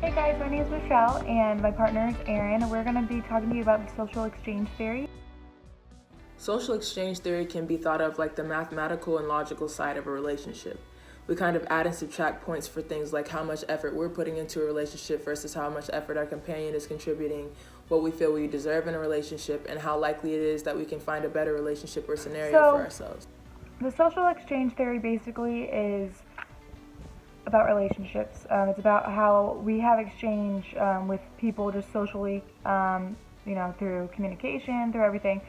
Hey guys, my name is Michelle and my partner is Erin. We're going to be talking to you about the social exchange theory. Social exchange theory can be thought of like the mathematical and logical side of a relationship. We kind of add and subtract points for things like how much effort we're putting into a relationship versus how much effort our companion is contributing, what we feel we deserve in a relationship, and how likely it is that we can find a better relationship or scenario for ourselves. The social exchange theory basically is about relationships. It's about how we have exchange with people just socially, through communication, through everything,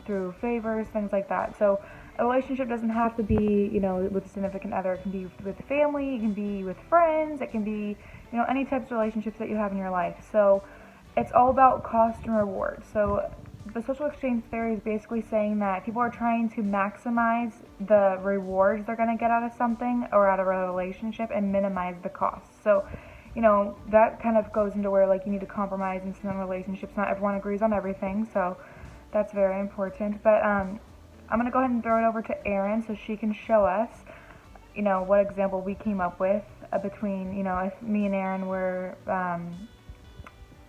through favors, things like that. So a relationship doesn't have to be, with a significant other. It can be with family, it can be with friends, it can be, any types of relationships that you have in your life. So it's all about cost and reward. So the social exchange theory is basically saying that people are trying to maximize the rewards they're going to get out of something or out of a relationship and minimize the costs. So, that kind of goes into where you need to compromise in some relationships. Not everyone agrees on everything, so that's very important. But I'm going to go ahead and throw it over to Erin so she can show us, what example we came up with between, if me and Erin were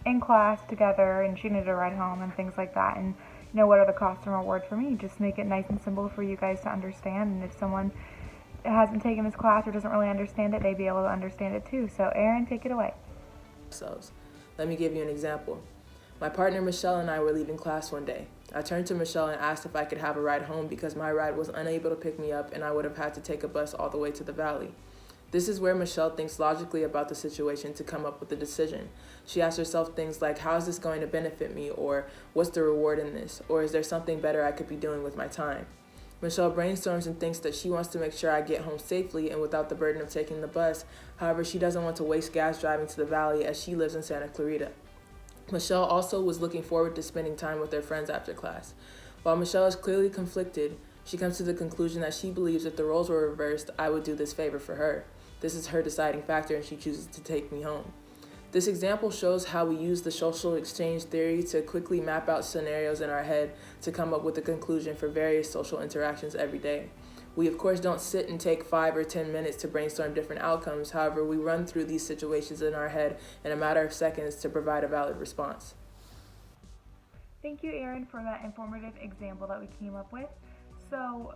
in class together and she needed a ride home and things like that, and what are the costs and rewards for me. Just make it nice and simple for you guys to understand, and if someone hasn't taken this class or doesn't really understand it, they'd be able to understand it too. So Erin, take it away. Let me give you an example. My partner Michele and I were leaving class one day. I turned to Michele and asked if I could have a ride home because my ride was unable to pick me up and I would have had to take a bus all the way to the valley. This is where Michele thinks logically about the situation to come up with a decision. She asks herself things like, how is this going to benefit me? Or what's the reward in this? Or is there something better I could be doing with my time? Michele brainstorms and thinks that she wants to make sure I get home safely and without the burden of taking the bus. However, she doesn't want to waste gas driving to the valley as she lives in Santa Clarita. Michele also was looking forward to spending time with her friends after class. While Michele is clearly conflicted, she comes to the conclusion that she believes if the roles were reversed, I would do this favor for her. This is her deciding factor and she chooses to take me home. This example shows how we use the social exchange theory to quickly map out scenarios in our head to come up with a conclusion for various social interactions every day. We of course don't sit and take 5 or 10 minutes to brainstorm different outcomes. However, we run through these situations in our head in a matter of seconds to provide a valid response. Thank you, Erin, for that informative example that we came up with. So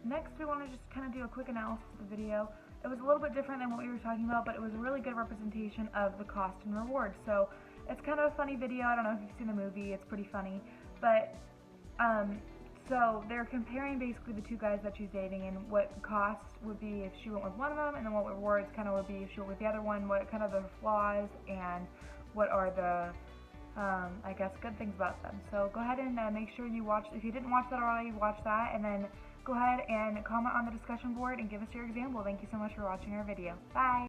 next we want to just kind of do a quick analysis of the video. It was a little bit different than what we were talking about, but it was a really good representation of the cost and reward. So it's kind of a funny video. I don't know if you've seen the movie. It's pretty funny. But so they're comparing basically the two guys that she's dating and what cost would be if she went with one of them, and then what rewards kind of would be if she went with the other one, what kind of the flaws and what are the good things about them. So go ahead and make sure you watch. If you didn't watch that already, watch that, and then go ahead and comment on the discussion board and give us your example. Thank you so much for watching our video. Bye!